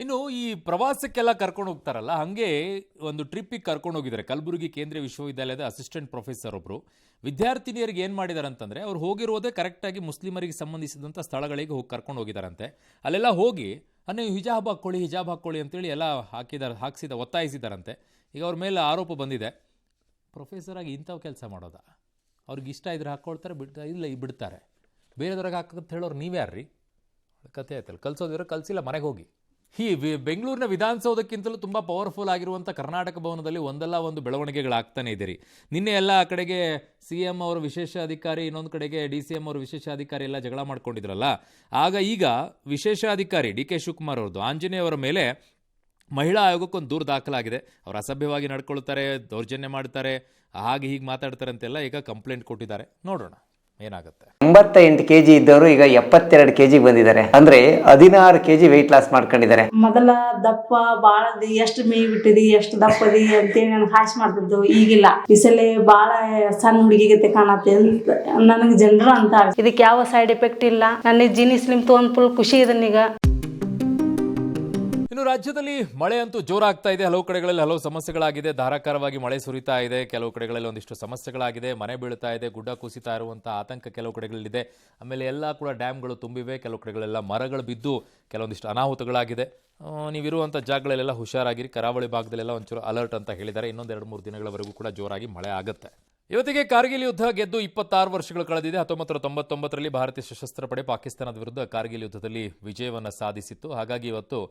ಇನ್ನು ಈ ಪ್ರವಾಸಕ್ಕೆಲ್ಲ ಕರ್ಕೊಂಡು ಹೋಗ್ತಾರಲ್ಲ, ಹಂಗೆ ಒಂದು ಟ್ರಿಪ್ಪಿಗೆ ಕರ್ಕೊಂಡು ಹೋಗಿದ್ದಾರೆ. ಕಲಬುರಗಿ ಕೇಂದ್ರೀಯ ವಿಶ್ವವಿದ್ಯಾಲಯದ ಅಸಿಸ್ಟೆಂಟ್ ಪ್ರೊಫೆಸರ್ ಒಬ್ಬರು ವಿದ್ಯಾರ್ಥಿನಿಯರಿಗೆ ಏನು ಮಾಡಿದ್ದಾರೆ ಅಂತಂದರೆ, ಅವ್ರು ಹೋಗಿರೋದೇ ಕರೆಕ್ಟಾಗಿ ಮುಸ್ಲಿಮರಿಗೆ ಸಂಬಂಧಿಸಿದಂಥ ಸ್ಥಳಗಳಿಗೆ ಹೋಗಿ ಕರ್ಕೊಂಡು ಹೋಗಿದ್ದಾರಂತೆ. ಅಲ್ಲೆಲ್ಲ ಹೋಗಿ ನೀವು ಹಿಜಾಬ್ ಹಾಕ್ಕೊಳ್ಳಿ ಅಂತೇಳಿ ಎಲ್ಲ ಒತ್ತಾಯಿಸಿದಾರಂತೆ. ಈಗ ಅವ್ರ ಮೇಲೆ ಆರೋಪ ಬಂದಿದೆ. ಪ್ರೊಫೆಸರ್ ಆಗಿ ಇಂಥವು ಕೆಲಸ ಮಾಡೋದಾ? ಅವ್ರಿಗೆ ಇಷ್ಟ ಇದ್ರೆ ಹಾಕ್ಕೊಳ್ತಾರೆ, ಬಿಡ್ತಾರೆ. ಬೇರೆದವ್ರಿಗೆ ಹಾಕಂತ ಹೇಳೋರು ನೀವ್ಯಾರ್ರಿ? ಕತೆ ಆಯ್ತಲ್ಲ, ಕಲ್ಸೋದಿದ್ರೆ ಕಲಿಸಿಲ್ಲ, ಮನೆಗೆ ಹೋಗಿ. ಈ ಬೆಂಗಳೂರಿನ ವಿಧಾನಸೌಧಕ್ಕಿಂತಲೂ ತುಂಬ ಪವರ್ಫುಲ್ ಆಗಿರುವಂಥ ಕರ್ನಾಟಕ ಭವನದಲ್ಲಿ ಒಂದಲ್ಲ ಒಂದು ಬೆಳವಣಿಗೆಗಳಾಗ್ತಾನೆ ಇದೆ. ನಿನ್ನೆ ಎಲ್ಲ ಆ ಕಡೆಗೆ CM ಅವರು ವಿಶೇಷ ಅಧಿಕಾರಿ, ಇನ್ನೊಂದು ಕಡೆಗೆ DCM ಅವರು ವಿಶೇಷ ಅಧಿಕಾರಿ ಎಲ್ಲ ಜಗಳ ಮಾಡ್ಕೊಂಡಿದ್ರಲ್ಲ. ಆಗ ಈಗ ವಿಶೇಷ ಅಧಿಕಾರಿ DK ಶಿವಕುಮಾರ್ ಅವ್ರದ್ದು ಆಂಜನೇಯ ಅವರ ಮೇಲೆ ಮಹಿಳಾ ಆಯೋಗಕ್ಕೊಂದು ದೂರು ದಾಖಲಾಗಿದೆ. ಅವರು ಅಸಭ್ಯವಾಗಿ ನಡ್ಕೊಳ್ತಾರೆ, ದೌರ್ಜನ್ಯ ಮಾಡ್ತಾರೆ, ಹಾಗೆ ಹೀಗೆ ಮಾತಾಡ್ತಾರೆ ಅಂತೆಲ್ಲ ಈಗ ಕಂಪ್ಲೇಂಟ್ ಕೊಟ್ಟಿದ್ದಾರೆ. ನೋಡೋಣ ಏನಾಗುತ್ತೆ. 88 kg ಇದ್ದವರು ಈಗ 72 kg ಬಂದಿದ್ದಾರೆ. ಅಂದ್ರೆ 16 kg ವೆಯ್ಟ್ ಲಾಸ್ ಮಾಡ್ಕೊಂಡಿದ್ದಾರೆ. ಮೊದಲ ದಪ್ಪ ಬಾಳ ಎಷ್ಟು ಮೇಯ್ ಬಿಟ್ಟಿದಿ, ಎಷ್ಟು ದಪ್ಪದಿ ಅಂತೇಳಿ ನನ್ಗೆ ಹಾಸ್ ಮಾಡ್ತಿದ್ದು. ಈಗಿಲ್ಲ, ಈ ಸಲ ಬಾಳ ಸಣ್ಣ ಹುಡುಗಿಗತೆ ಕಾಣತ್ತೆ ಅಂತ ನನಗೆ ಜನರು ಅಂತ. ಇದಕ್ಕೆ ಯಾವ ಸೈಡ್ ಎಫೆಕ್ಟ್ ಇಲ್ಲ. ನನ್ನ ಜೀನಿ ಸ್ಲಿಮ್ ತೊಗೊಂಡು ಫುಲ್ ಖುಷಿ ಇದನ್ನೀಗ. ಇನ್ನು ರಾಜ್ಯದಲ್ಲಿ ಮಳೆ ಅಂತೂ ಜೋರಾಗ್ತಾ ಇದೆ. ಹಲವು ಕಡೆಗಳಲ್ಲಿ ಹಲವು ಸಮಸ್ಯೆಗಳಾಗಿದೆ. ಧಾರಾಕಾರವಾಗಿ ಮಳೆ ಸುರಿತಾ ಇದೆ. ಕೆಲವು ಕಡೆಗಳಲ್ಲಿ ಒಂದಿಷ್ಟು ಸಮಸ್ಯೆಗಳಾಗಿದೆ. ಮನೆ ಬೀಳ್ತಾ ಇದೆ, ಗುಡ್ಡ ಕುಸಿತಾ ಇರುವಂಥ ಆತಂಕ ಕೆಲವು ಕಡೆಗಳಲ್ಲಿದೆ. ಆಮೇಲೆ ಎಲ್ಲ ಕೂಡ ಡ್ಯಾಮ್ಗಳು ತುಂಬಿವೆ. ಕೆಲವು ಕಡೆಗಳೆಲ್ಲ ಮರಗಳು ಬಿದ್ದು ಕೆಲವೊಂದಿಷ್ಟು ಅನಾಹುತಗಳಾಗಿದೆ. ನೀವಿರುವಂಥ ಜಾಗಗಳಲ್ಲೆಲ್ಲ ಹುಷಾರಾಗಿರಿ. ಕರಾವಳಿ ಭಾಗದಲ್ಲೆಲ್ಲ ಒಂಚೂರು ಅಲರ್ಟ್ ಅಂತ ಹೇಳಿದ್ದಾರೆ. ಇನ್ನೊಂದು 2-3 ದಿನಗಳವರೆಗೂ ಕೂಡ ಜೋರಾಗಿ ಮಳೆ ಆಗುತ್ತೆ. ಇವತ್ತಿಗೆ ಕಾರ್ಗಿಲ್ ಯುದ್ಧ ಗೆದ್ದು 26 ವರ್ಷಗಳು ಕಳೆದಿದೆ. 1999ರಲ್ಲಿ ಭಾರತೀಯ ಸಶಸ್ತ್ರ ಪಡೆ ಪಾಕಿಸ್ತಾನದ ವಿರುದ್ಧ ಕಾರ್ಗಿಲ್ ಯುದ್ಧದಲ್ಲಿ ವಿಜಯವನ್ನು ಸಾಧಿಸಿತ್ತು. ಹಾಗಾಗಿ ಇವತ್ತು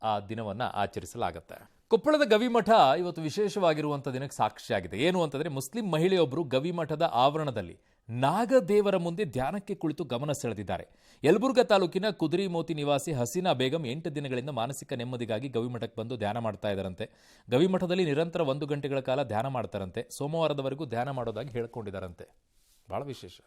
ಆ ದಿನವನ್ನು ಆಚರಿಸಲಾಗುತ್ತೆ. ಕೊಪ್ಪಳದ ಗವಿಮಠ ಇವತ್ತು ವಿಶೇಷವಾಗಿರುವಂಥ ದಿನಕ್ಕೆ ಸಾಕ್ಷಿಯಾಗಿದೆ. ಏನು ಅಂತಂದರೆ, ಮುಸ್ಲಿಂ ಮಹಿಳೆಯೊಬ್ಬರು ಗವಿಮಠದ ಆವರಣದಲ್ಲಿ ನಾಗದೇವರ ಮುಂದೆ ಧ್ಯಾನಕ್ಕೆ ಕುಳಿತು ಗಮನ ಸೆಳೆದಿದ್ದಾರೆ. ಯಲಬುರ್ಗಾ ತಾಲೂಕಿನ ಕುದುರೆಮೋತಿ ನಿವಾಸಿ ಹಸೀನಾ ಬೇಗಂ 8 ದಿನಗಳಿಂದ ಮಾನಸಿಕ ನೆಮ್ಮದಿಗಾಗಿ ಗವಿಮಠಕ್ಕೆ ಬಂದು ಧ್ಯಾನ ಮಾಡ್ತಾ ಇದ್ದಾರಂತೆ. ಗವಿಮಠದಲ್ಲಿ ನಿರಂತರ 1 ಗಂಟೆಗಳ ಕಾಲ ಧ್ಯಾನ ಮಾಡ್ತಾರಂತೆ. ಸೋಮವಾರದವರೆಗೂ ಧ್ಯಾನ ಮಾಡೋದಾಗಿ ಹೇಳ್ಕೊಂಡಿದ್ದಾರಂತೆ. ಬಹಳ ವಿಶೇಷ.